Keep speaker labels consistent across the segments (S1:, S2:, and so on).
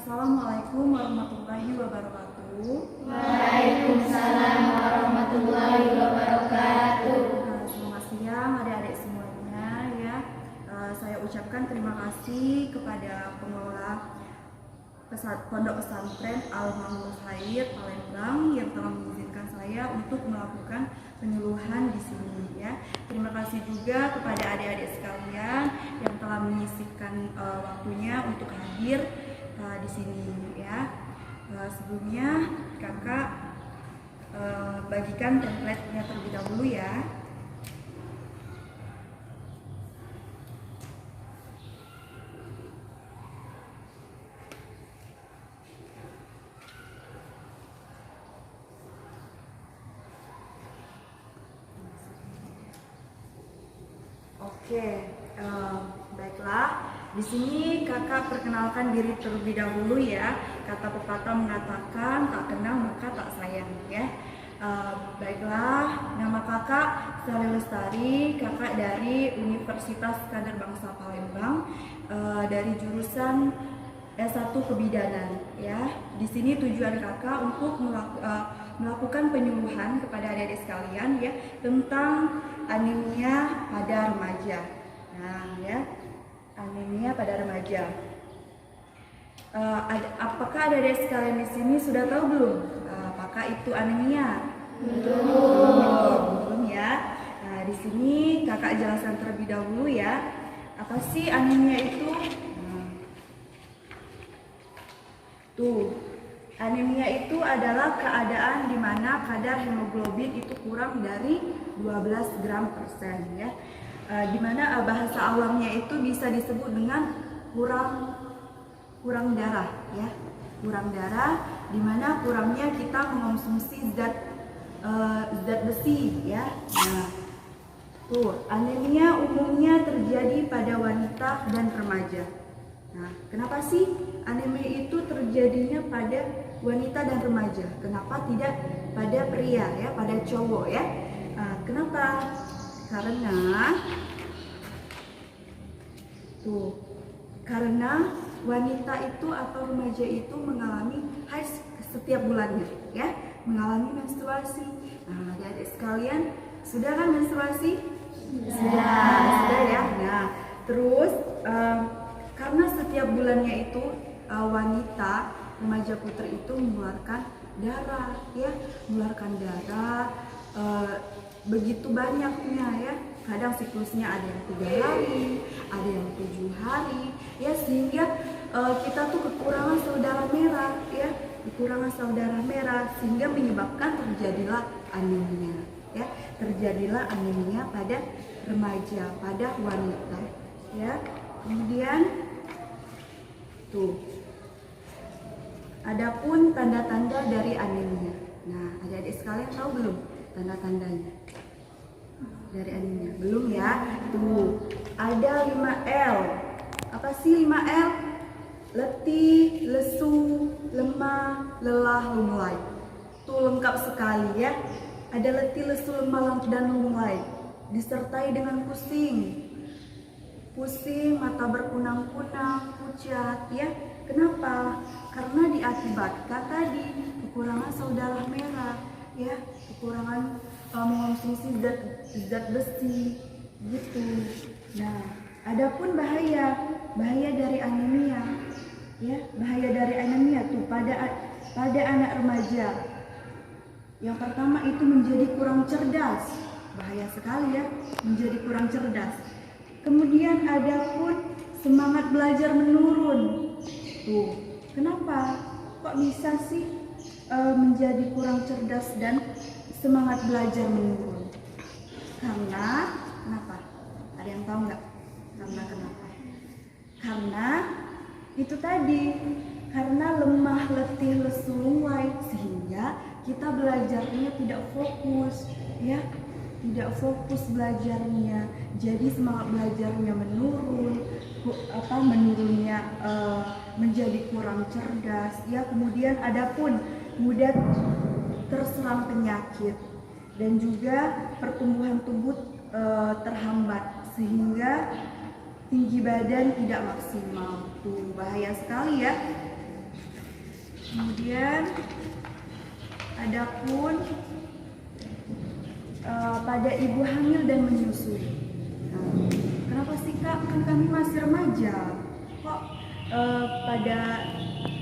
S1: Assalamualaikum warahmatullahi wabarakatuh.
S2: Waalaikumsalam warahmatullahi wabarakatuh.
S1: Selamat siang adik-adik semuanya ya. Saya ucapkan terima kasih kepada pengelola Pondok Pesantren Al-Ma'mun Khair Palembang yang telah mengizinkan saya untuk melakukan penyuluhan di sini ya. Terima kasih juga kepada adik-adik sekalian yang telah menyisihkan waktunya untuk hadir di sini ya. Sebelumnya kakak bagikan template-nya terlebih dahulu ya. Oke, baiklah. Di sini kakak perkenalkan diri terlebih dahulu ya. Kata pepatah mengatakan tak kenal maka tak sayang ya. Baiklah, nama kakak Sally Lestari, kakak dari Universitas Kader Bangsa Palembang, dari jurusan S1 Kebidanan ya. Di sini tujuan kakak untuk melakukan penyuluhan kepada adik-adik sekalian ya tentang anemia pada remaja. Nah ya, anemia pada remaja. Apakah adik-adik sekalian di sini sudah tahu belum? Apakah itu anemia? Belum ya. Nah di sini kakak jelaskan terlebih dahulu ya. Apa sih anemia itu? Tuh, anemia itu adalah keadaan di mana kadar hemoglobin itu kurang dari 12 gram per sen ya. Di mana bahasa awamnya itu bisa disebut dengan kurang darah ya. Kurang darah di mana kurangnya kita mengonsumsi zat besi ya. Nah, tuh, anemia umumnya terjadi pada wanita dan remaja. Nah, kenapa sih anemia itu terjadinya pada wanita dan remaja? Kenapa tidak pada pria ya, pada cowok ya? Kenapa? Karena wanita itu atau remaja itu mengalami haid setiap bulannya ya, mengalami menstruasi. Nah, adik-adik sekalian, sudah kan menstruasi? Sudah ya. Nah, terus karena setiap bulannya itu wanita remaja putri itu mengeluarkan darah ya, mengeluarkan darah begitu banyaknya ya. Kadang siklusnya ada yang 3 hari, ada yang 7 hari ya, sehingga kita tuh kekurangan saudara merah ya, kekurangan saudara merah sehingga menyebabkan terjadilah anemia ya, terjadilah anemia pada remaja, pada wanita ya. Kemudian tuh, adapun tanda-tanda dari anemia. Nah, adik-adik sekalian tahu belum tanda-tandanya dari anemia? Belum ya? Tuh, ada 5L. Apa sih 5L? Letih, lesu, lemah, lelah, lunglai. Tuh lengkap sekali ya. Ada letih, lesu, lemah, dan lunglai. Disertai dengan pusing, mata berkunang-kunang, pucat ya. Kenapa? Karena diakibatkan tadi kekurangan saudara merah ya, kekurangan mengonsumsi zat besi gitu. Nah, adapun bahaya dari anemia ya, bahaya dari anemia tuh pada anak remaja. Yang pertama itu menjadi kurang cerdas, bahaya sekali ya, menjadi kurang cerdas. Kemudian ada pun semangat belajar menurun. Tuh, kenapa? Kok bisa sih menjadi kurang cerdas dan semangat belajar menurun? Karena kenapa? Ada yang tahu nggak? Karena kenapa? Karena itu tadi, karena lemah, letih, lesu, lunglai, sehingga kita belajarnya tidak fokus ya. Tidak fokus belajarnya, jadi semangat belajarnya menurun, menurunnya menjadi kurang cerdas ya. Kemudian adapun mudah terserang penyakit dan juga pertumbuhan tubuh terhambat sehingga tinggi badan tidak maksimal. Tuh bahaya sekali ya. Kemudian adapun pada ibu hamil dan menyusui. Nah, kenapa sih Kak? Kan kami masih remaja. Kok pada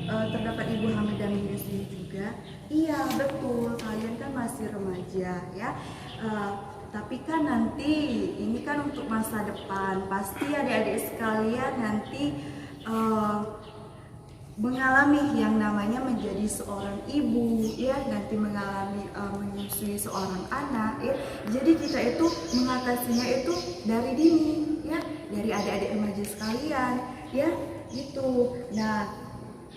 S1: terdapat ibu hamil dan menyusui juga? Iya betul, kalian kan masih remaja ya. Tapi kan nanti ini kan untuk masa depan. Pasti adik-adik sekalian nanti mengalami yang namanya menjadi seorang ibu ya, nanti mengalami menyusui seorang anak ya. Jadi kita itu mengatasinya itu dari dini ya, dari adik-adik remaja sekalian ya gitu. Nah,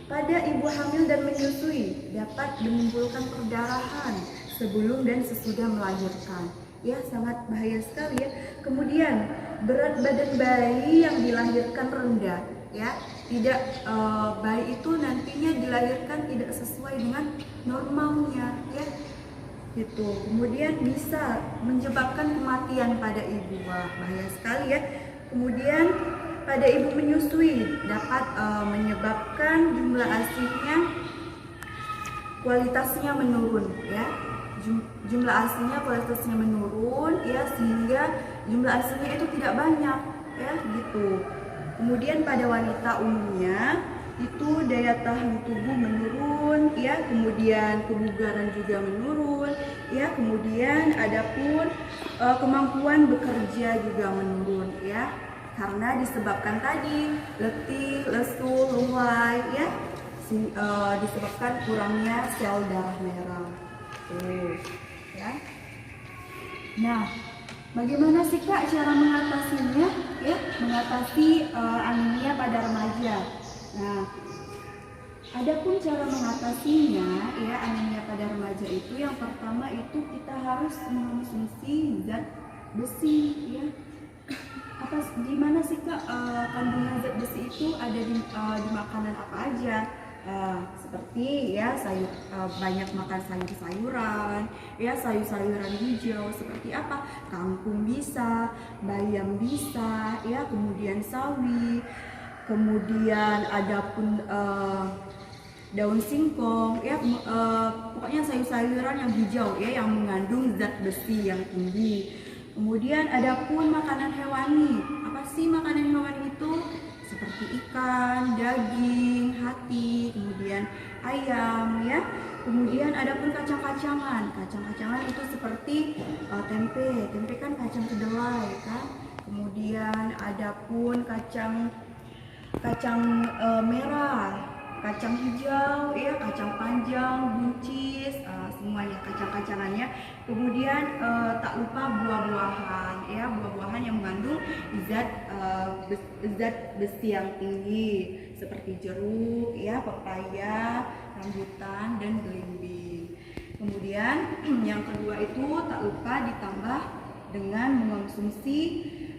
S1: pada ibu hamil dan menyusui dapat menimbulkan perdarahan sebelum dan sesudah melahirkan ya, sangat bahaya sekali ya. Kemudian berat badan bayi yang dilahirkan rendah ya, tidak bayi itu nantinya dilahirkan tidak sesuai dengan normalnya ya gitu. Kemudian bisa menyebabkan kematian pada ibu. Wah, bahaya sekali ya. Kemudian pada ibu menyusui dapat menyebabkan jumlah ASInya kualitasnya menurun ya. Jumlah ASInya kualitasnya menurun ya, sehingga jumlah ASInya itu tidak banyak ya gitu. Kemudian pada wanita umumnya itu daya tahan tubuh menurun ya, kemudian kebugaran juga menurun ya, kemudian adapun kemampuan bekerja juga menurun ya, karena disebabkan tadi letih, lesu, luhai ya, disebabkan kurangnya sel darah merah. Ya. Nah, bagaimana sih Kak cara mengatasinya? Ya, mengatasi anemia pada remaja. Nah, adapun cara mengatasinya ya anemia pada remaja itu yang pertama itu kita harus mengonsumsi zat besi ya. Gimana sih Kak kandungan zat besi itu ada di makanan apa aja? Seperti ya banyak makan sayur-sayuran ya, sayur-sayuran hijau seperti apa, kangkung bisa, bayam bisa ya, kemudian sawi, kemudian adapun daun singkong ya, pokoknya sayur-sayuran yang hijau ya, yang mengandung zat besi yang tinggi. Kemudian adapun makanan hewani, apa sih makanan hewani itu? Seperti ikan, daging, hati, kemudian ayam ya. Kemudian adapun kacang-kacangan. Kacang-kacangan itu seperti tempe. Tempe kan kacang kedelai kan. Kemudian adapun kacang merah, kacang hijau ya, kacang panjang, buncis, semuanya kacang-kacangannya. Kemudian tak lupa buah-buahan ya, buah-buahan yang mengandung zat besi yang tinggi seperti jeruk ya, pepaya, rambutan, dan belimbing. Kemudian yang kedua itu tak lupa ditambah dengan mengonsumsi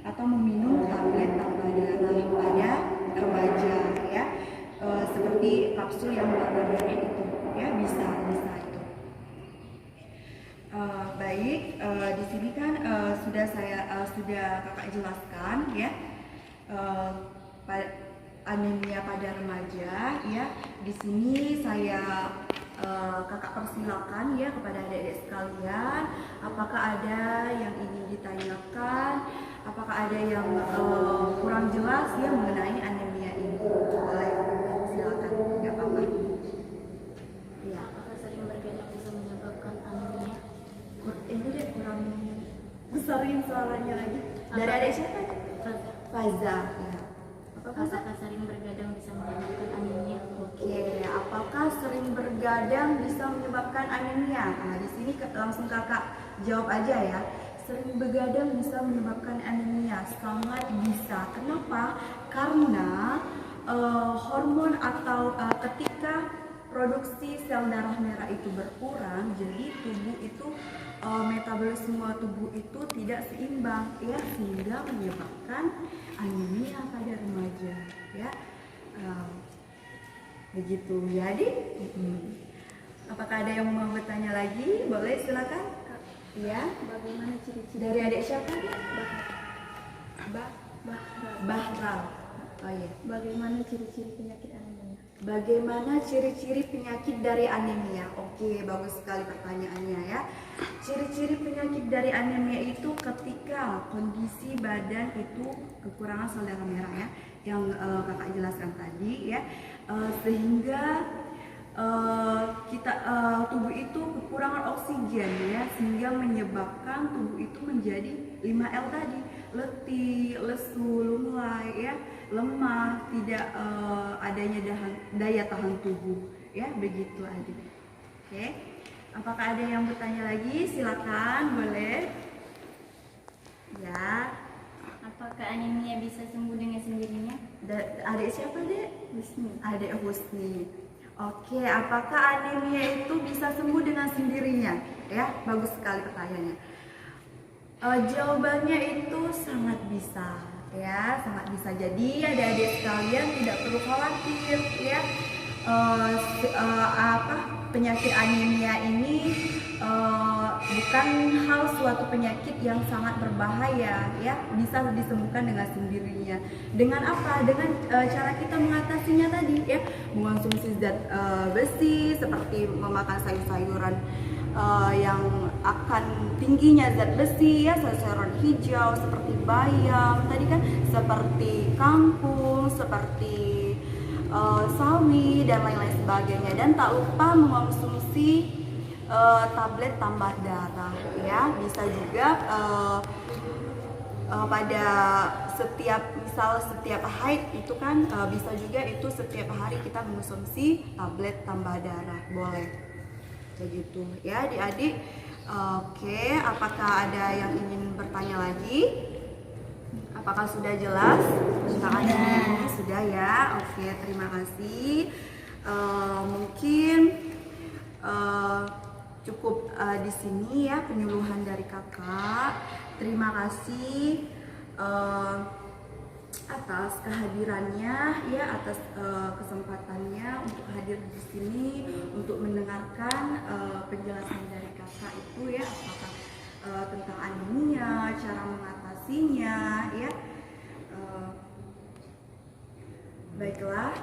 S1: atau meminum tablet tambah darah pada remaja ya, seperti kapsul yang warna merah itu ya, bisa itu. Baik, di sini kan sudah kakak jelaskan ya anemia pada remaja ya. Di sini saya kakak persilakan ya kepada adik-adik sekalian, apakah ada yang ingin ditanyakan, apakah ada yang kurang jelas ya mengenai anemia ini? Boleh, silakan, nggak apa-apa. Ya.
S2: Apakah sering bergadang bisa menyebabkan anemia?
S1: Ini deh kurang besarin suaranya lagi. Dari adik siapa? Faza. Ya.
S2: Apakah sering bergadang bisa menyebabkan anemia?
S1: Oke, apakah sering bergadang bisa menyebabkan anemia? Nah, di sini langsung kakak jawab aja ya. Sering bergadang bisa menyebabkan anemia, sangat bisa. Kenapa? Karena hormon atau ketika produksi sel darah merah itu berkurang, jadi tubuh itu metabolisme tubuh itu tidak seimbang ya, sehingga menyebabkan anemia pada remaja ya. Begitu. Jadi apakah ada yang mau bertanya lagi? Boleh, silakan. Ya.
S2: Bagaimana ciri-ciri?
S1: Dari adik siapa?
S2: Bahral.
S1: Bahral. Oh iya.
S2: Bagaimana ciri-ciri penyakit anemia?
S1: Bagaimana ciri-ciri penyakit dari anemia? Oke, bagus sekali pertanyaannya ya. Ciri-ciri penyakit dari anemia itu ketika kondisi badan itu kekurangan sel darah merah ya, yang kakak jelaskan tadi ya, sehingga tubuh itu kekurangan oksigen ya, sehingga menyebabkan tubuh itu menjadi 5L tadi, letih, lesu, lunglai ya, lemah, tidak adanya daya tahan tubuh ya, begitu adik. Oke, apakah ada yang bertanya lagi? Silakan, boleh ya.
S2: Apakah anemia bisa sembuh dengan sendirinya?
S1: Adik siapa, Dek?
S2: Husni.
S1: Adik Husni. Oke, apakah anemia itu bisa sembuh dengan sendirinya? Ya, bagus sekali pertanyaannya. Jawabannya itu sangat bisa, ya, sangat bisa. Jadi adik-adik sekalian tidak perlu khawatir, ya. Penyakit anemia ini bukan hal suatu penyakit yang sangat berbahaya ya, bisa disembuhkan dengan sendirinya. Dengan apa? Dengan cara kita mengatasinya tadi ya, mengonsumsi zat besi seperti memakan sayur-sayuran yang akan tingginya zat besi ya, sayur-sayuran hijau seperti bayam tadi kan, seperti kangkung, seperti sawi dan lain-lain sebagainya. Dan tak lupa mengonsumsi tablet tambah darah ya, bisa juga pada setiap haid itu kan bisa juga itu setiap hari kita mengonsumsi tablet tambah darah, boleh begitu ya adik-adik. Oke, apakah ada yang ingin bertanya lagi? Apakah sudah jelas tentang anemia ini? Sudah ya. Oke, terima kasih. Mungkin cukup di sini ya penyuluhan dari kakak. Terima kasih atas kehadirannya ya, atas kesempatannya untuk hadir di sini untuk mendengarkan penjelasan dari kakak itu ya, apakah tentang anemia, cara mengatasinya ya. Baiklah,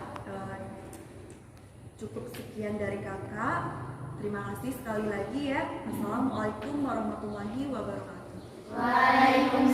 S1: cukup sekian dari kakak. Terima kasih sekali lagi ya. Assalamualaikum warahmatullahi wabarakatuh.
S2: Waalaikumsalam.